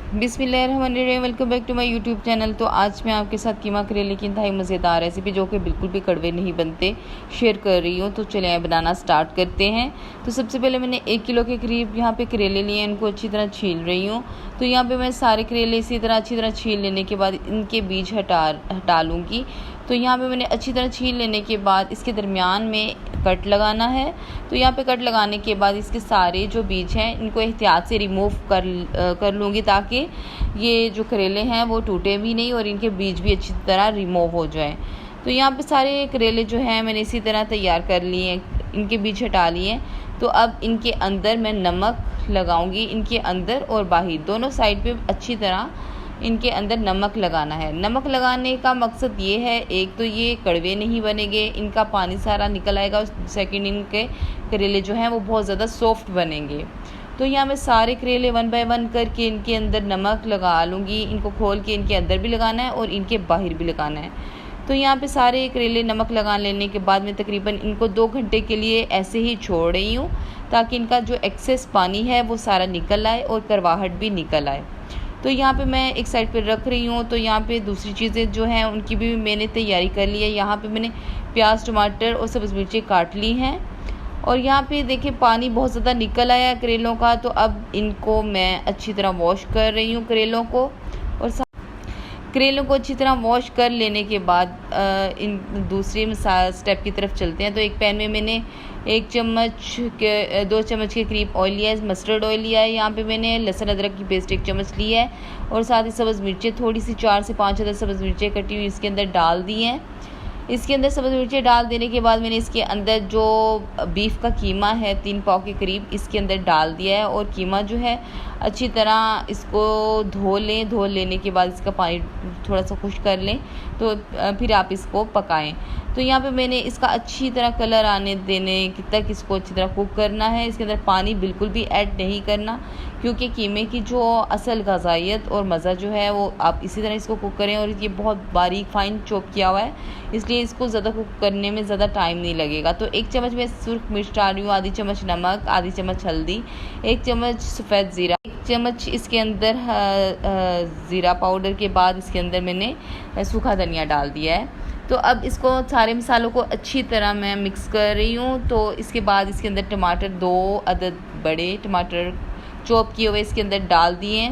बिस्मिल्लाहिर्रहमानिर्रहीम। Welcome back to my YouTube channel. तो आज मैं आपके साथ कीमा करेले की इंतहाई मज़ेदार रेसिपी जो कि बिल्कुल भी कड़वे नहीं बनते शेयर कर रही हूँ। तो चलिए बनाना स्टार्ट करते हैं। तो सबसे पहले मैंने 1 किलो के करीब यहाँ पे करेले लिए हैं, इनको अच्छी तरह छील रही हूँ। तो यहाँ पे मैं सारे करेले इसी तरह अच्छी तरह छील लेने के बाद इनके बीज हटा लूँगी। तो यहाँ पे मैंने अच्छी तरह छील लेने के बाद इसके दरमियान में कट लगाना है। तो यहाँ पे कट लगाने के बाद इसके सारे जो बीज हैं इनको एहतियात से रिमूव कर लूँगी ताकि ये जो करेले हैं वो टूटे भी नहीं और इनके बीज भी अच्छी तरह रिमूव हो जाए। तो यहाँ पे सारे करेले जो हैं मैंने इसी तरह तैयार कर लिए हैं, इनके बीज हटा लिए हैं। तो अब इनके अंदर मैं नमक लगाऊंगी, इनके अंदर और बाहर दोनों साइड पे अच्छी तरह इनके अंदर नमक लगाना है। नमक लगाने का मकसद ये है, एक तो ये कड़वे नहीं बनेंगे, इनका पानी सारा निकल आएगा, और सेकंड इनके करेले जो हैं वो बहुत ज़्यादा सॉफ्ट बनेंगे। तो यहाँ मैं सारे करेले 1 बाय 1 करके इनके अंदर नमक लगा लूँगी। इनको खोल के इनके अंदर भी लगाना है और इनके बाहर भी लगाना है। तो यहाँ पे सारे करेले नमक लगा लेने के बाद मैं तकरीबन इनको 2 घंटे के लिए ऐसे ही छोड़ रही हूँ ताकि इनका जो एक्सेस पानी है वो सारा निकल आए और करवाहट भी निकल आए। तो यहाँ पे मैं एक साइड पे रख रही हूँ। तो यहाँ पे दूसरी चीज़ें जो हैं उनकी भी मैंने तैयारी कर ली है। यहाँ पे मैंने प्याज, टमाटर और सब्ज़ मिर्ची काट ली हैं। और यहाँ पे देखिए पानी बहुत ज़्यादा निकल आया है करेलों का। तो अब इनको मैं अच्छी तरह वॉश कर रही हूँ करेलों को। और करेलों को अच्छी तरह वॉश कर लेने के बाद इन दूसरे स्टेप की तरफ चलते हैं। तो एक पैन में मैंने 2 चम्मच के करीब ऑयल लिया है, मस्टर्ड ऑयल लिया है। यहाँ पे मैंने लहसुन अदरक की पेस्ट 1 चम्मच ली है और साथ ही सब्ज़ मिर्चें थोड़ी सी 4 से 5 अदर सब्ज़ मिर्चें कटी हुई इसके अंदर डाल दी हैं। इसके अंदर सब्ज़ मिर्चें डाल देने के बाद मैंने इसके अंदर जो बीफ का कीमा है 3 पाव के करीब इसके अंदर डाल दिया है। और कीमा जो है अच्छी तरह इसको धो लें। धो लेने के बाद इसका पानी थोड़ा सा खुश्क कर लें। तो फिर आप इसको पकाएं। तो यहाँ पे मैंने इसका अच्छी तरह कलर आने देने तक इसको अच्छी तरह कुक करना है। इसके अंदर पानी बिल्कुल भी ऐड नहीं करना, क्योंकि कीमे की जो असल ग़िज़ाइयत और मज़ा जो है वो आप इसी तरह इसको कुक करें। और ये बहुत बारीक फाइन चॉप किया हुआ है, इसलिए इसको ज़्यादा कुक करने में ज़्यादा टाइम नहीं लगेगा। तो 1 चम्मच मैं सुर्ख मिर्च डाल रही हूँ, आधी चम्मच नमक, आधी चम्मच हल्दी, 1 चम्मच सफ़ेद ज़ीरा, 1 चम्मच इसके अंदर ज़ीरा पाउडर के बाद इसके अंदर मैंने सूखा धनिया डाल दिया है। तो अब इसको सारे मसालों को अच्छी तरह मैं मिक्स कर रही हूँ। तो इसके बाद इसके अंदर टमाटर 2 अदद बड़े टमाटर चॉप किए हुए इसके अंदर डाल दिए।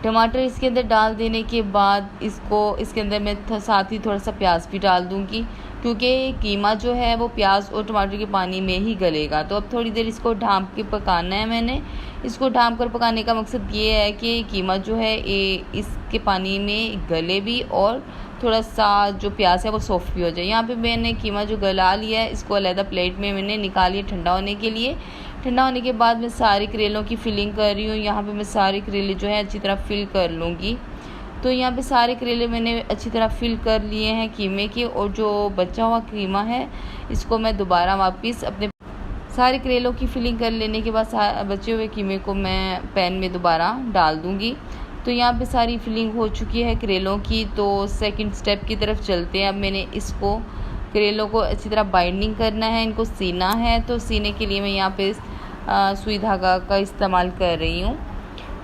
टमाटर इसके अंदर डाल देने के बाद इसके अंदर मैं साथ ही थोड़ा सा प्याज भी डाल दूँगी, क्योंकि कीमा जो है वो प्याज और टमाटर के पानी में ही गलेगा। तो अब थोड़ी देर इसको ढाँप के पकाना है। मैंने इसको ढाँप कर पकाने का मकसद ये है कि कीमा जो है इसके पानी में गले भी और थोड़ा सा जो प्याज है वो सॉफ्ट भी हो जाए। यहाँ पे मैंने कीमा जो गला लिया है इसको अलग प्लेट में मैंने निकाल लिया ठंडा होने के लिए। ठंडा होने के बाद मैं सारे करेलों की फिलिंग कर रही हूँ। यहाँ पे मैं सारे करेले जो है अच्छी तरह फिल कर लूँगी। तो यहाँ पे सारे करेले मैंने अच्छी तरह फिल कर लिए हैं कीमे के, और जो बचा हुआ कीमा है इसको मैं दोबारा वापस अपने सारे करेलों की फिलिंग कर लेने के बाद बचे हुए कीमे को मैं पैन में दोबारा डाल दूँगी। तो यहाँ पे सारी फिलिंग हो चुकी है करेलों की। तो सेकंड स्टेप की तरफ चलते हैं। अब मैंने इसको करेलों को अच्छी तरह बाइंडिंग करना है, इनको सीना है। तो सीने के लिए मैं यहाँ पे सुई धागा का इस्तेमाल कर रही हूँ।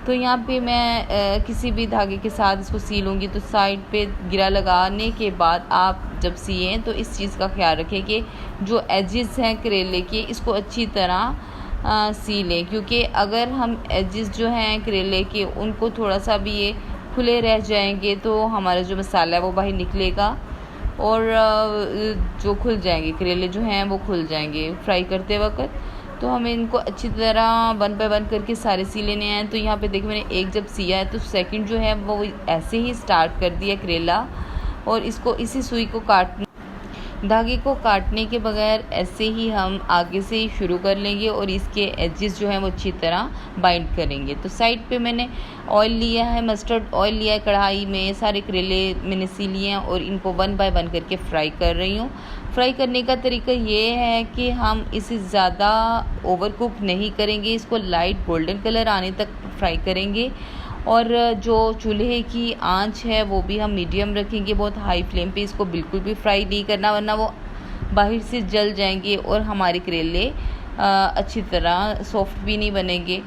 तो यहाँ पे मैं किसी भी धागे के साथ इसको सी लूँगी। तो साइड पे गिरा लगाने के बाद आप जब सिएं तो इस चीज़ का ख्याल रखें कि जो एजेस हैं करेले के इसको अच्छी तरह सी लें, क्योंकि अगर हम एजेस जो हैं करेले के उनको थोड़ा सा भी ये खुले रह जाएंगे तो हमारा जो मसाला है वो बाहर निकलेगा और जो खुल जाएंगे करेले जो हैं वो खुल जाएंगे फ्राई करते वक्त। तो हमें इनको अच्छी तरह 1 बाय 1 करके सारे सी लेने हैं। तो यहाँ पे देखिए मैंने एक जब सिया है तो सेकंड जो है वो ऐसे ही स्टार्ट कर दिया करेला, और इसको इसी सुई को धागे को काटने के बगैर ऐसे ही हम आगे से ही शुरू कर लेंगे और इसके एजेस जो हैं वो अच्छी तरह बाइंड करेंगे। तो साइड पे मैंने ऑयल लिया है, मस्टर्ड ऑयल लिया है, कढ़ाई में सारे करेले मैंने सी लिए हैं और इनको 1 बाय 1 करके फ्राई कर रही हूँ। फ्राई करने का तरीका ये है कि हम इसे ज़्यादा ओवर कुक नहीं करेंगे, इसको लाइट गोल्डन कलर आने तक फ्राई करेंगे। और जो चूल्हे की आंच है वो भी हम मीडियम रखेंगे, बहुत हाई फ्लेम पे इसको बिल्कुल भी फ्राई नहीं करना, वरना वो बाहर से जल जाएंगे और हमारे करेले अच्छी तरह सॉफ्ट भी नहीं बनेंगे।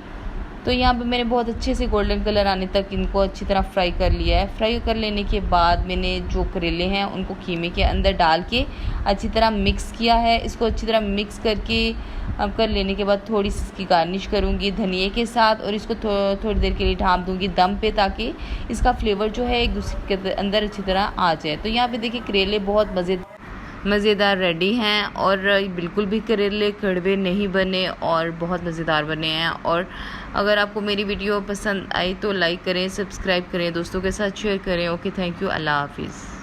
तो यहाँ पे मैंने बहुत अच्छे से गोल्डन कलर आने तक इनको अच्छी तरह फ्राई कर लिया है। फ्राई कर लेने के बाद मैंने जो करेले हैं उनको कीमे के अंदर डाल के अच्छी तरह मिक्स किया है। इसको अच्छी तरह मिक्स करके अब कर लेने के बाद थोड़ी सी इसकी गार्निश करूँगी धनिए के साथ और इसको थोड़ी देर के लिए ढाँप दूँगी दम पे, ताकि इसका फ्लेवर जो है एक दूसरे के अंदर अच्छी तरह आ जाए। तो यहाँ पे देखिए करेले बहुत मज़ेदार रेडी हैं और बिल्कुल भी करेले कड़वे नहीं बने और बहुत मज़ेदार बने हैं। और अगर आपको मेरी वीडियो पसंद आई तो लाइक करें, सब्सक्राइब करें, दोस्तों के साथ शेयर करें। ओके, थैंक यू, अल्लाह हाफिज़।